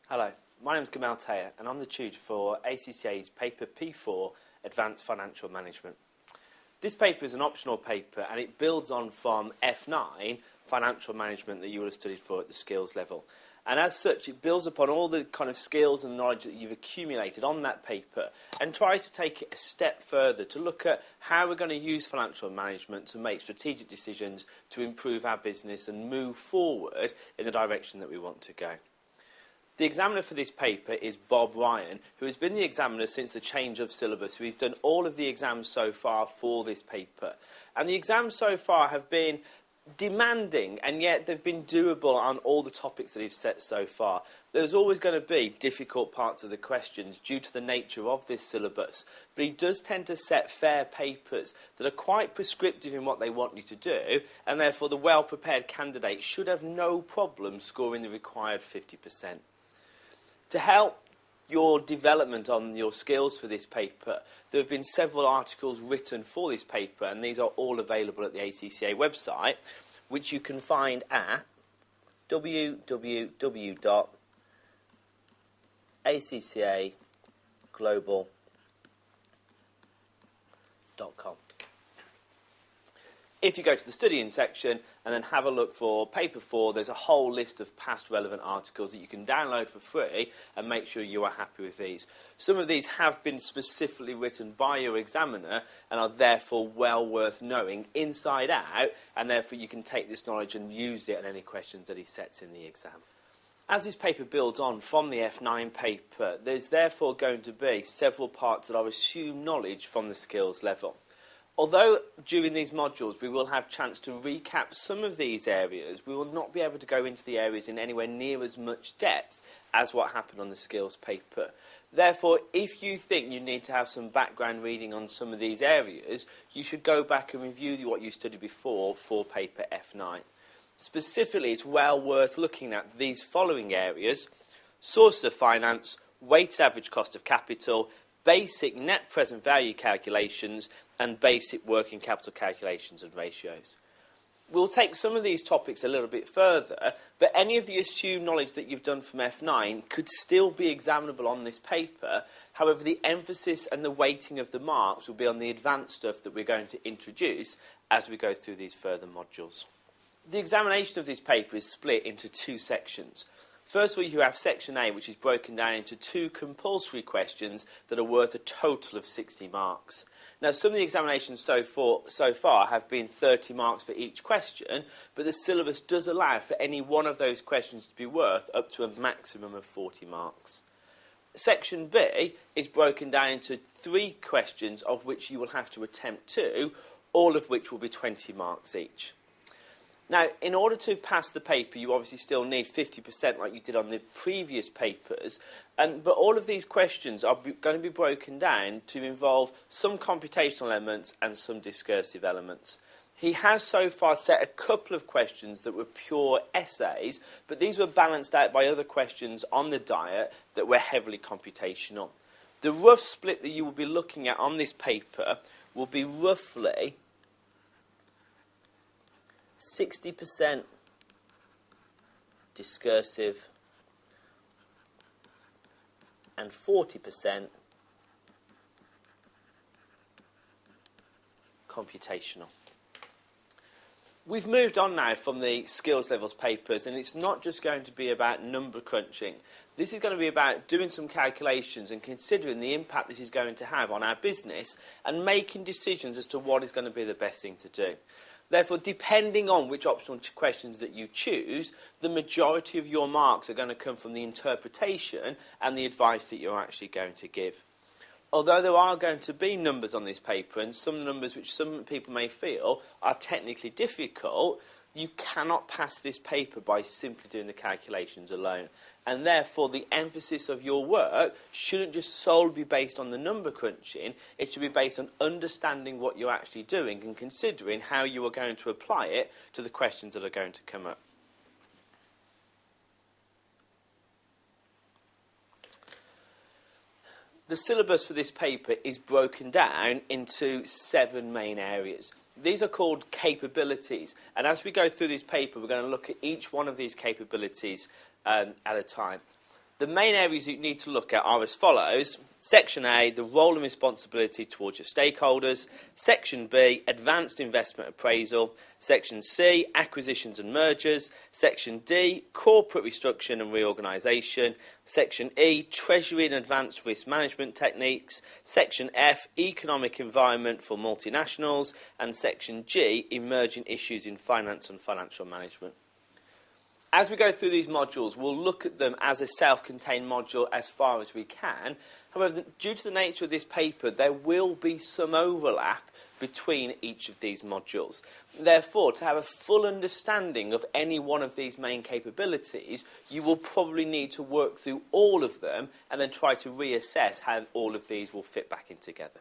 Hello, my name is Gamal Tayer and I'm the tutor for ACCA's paper P4 Advanced Financial Management. This paper is an optional paper and it builds on from F9 Financial Management that you will have studied for at the skills level. And as such, it builds upon all the kind of skills and knowledge that you've accumulated on that paper and tries to take it a step further to look at how we're going to use financial management to make strategic decisions to improve our business and move forward in the direction that we want to go. The examiner for this paper is Bob Ryan, who has been the examiner since the change of syllabus. So he's done all of the exams so far for this paper. And the exams so far have been demanding, and yet they've been doable on all the topics that he's set so far. There's always going to be difficult parts of the questions due to the nature of this syllabus, but he does tend to set fair papers that are quite prescriptive in what they want you to do, and therefore the well-prepared candidate should have no problem scoring the required 50%. To help your development on your skills for this paper, there have been several articles written for this paper, and these are all available at the ACCA website, which you can find at www.acccaglobal.com. If you go to the studying section and then have a look for paper 4, there's a whole list of past relevant articles that you can download for free and make sure you are happy with these. Some of these have been specifically written by your examiner and are therefore well worth knowing inside out, and therefore you can take this knowledge and use it in any questions that he sets in the exam. As this paper builds on from the F9 paper, there's therefore going to be several parts that are assumed knowledge from the skills level. Although during these modules we will have a chance to recap some of these areas, we will not be able to go into the areas in anywhere near as much depth as what happened on the skills paper. Therefore, if you think you need to have some background reading on some of these areas, you should go back and review what you studied before for paper F9. Specifically, it's well worth looking at these following areas: sources of finance, weighted average cost of capital, basic net present value calculations, and basic working capital calculations and ratios. We'll take some of these topics a little bit further, but any of the assumed knowledge that you've done from F9 could still be examinable on this paper. However, the emphasis and the weighting of the marks will be on the advanced stuff that we're going to introduce as we go through these further modules. The examination of this paper is split into two sections. First of all, you have section A, which is broken down into 2 compulsory questions that are worth a total of 60 marks. Now, some of the examinations so far have been 30 marks for each question, but the syllabus does allow for any one of those questions to be worth up to a maximum of 40 marks. Section B is broken down into 3 questions, of which you will have to attempt 2, all of which will be 20 marks each. Now, in order to pass the paper, you obviously still need 50% like you did on the previous papers, but all of these questions are going to be broken down to involve some computational elements and some discursive elements. He has so far set a couple of questions that were pure essays, but these were balanced out by other questions on the diet that were heavily computational. The rough split that you will be looking at on this paper will be roughly 60% discursive and 40% computational. We've moved on now from the skills levels papers, and it's not just going to be about number crunching. This is going to be about doing some calculations and considering the impact this is going to have on our business and making decisions as to what is going to be the best thing to do. Therefore, depending on which optional questions that you choose, the majority of your marks are going to come from the interpretation and the advice that you're actually going to give. Although there are going to be numbers on this paper, and some numbers which some people may feel are technically difficult, you cannot pass this paper by simply doing the calculations alone. And therefore, the emphasis of your work shouldn't just solely be based on the number crunching. It should be based on understanding what you're actually doing and considering how you are going to apply it to the questions that are going to come up. The syllabus for this paper is broken down into 7 main areas. These are called capabilities, and as we go through this paper, we're going to look at each one of these capabilities at a time. The main areas you need to look at are as follows. Section A, the role and responsibility towards your stakeholders. Section B, advanced investment appraisal. Section C, acquisitions and mergers. Section D, corporate restructuring and reorganisation. Section E, treasury and advanced risk management techniques. Section F, economic environment for multinationals. And Section G, emerging issues in finance and financial management. As we go through these modules, we'll look at them as a self-contained module as far as we can. However, due to the nature of this paper, there will be some overlap between each of these modules. Therefore, to have a full understanding of any one of these main capabilities, you will probably need to work through all of them and then try to reassess how all of these will fit back in together.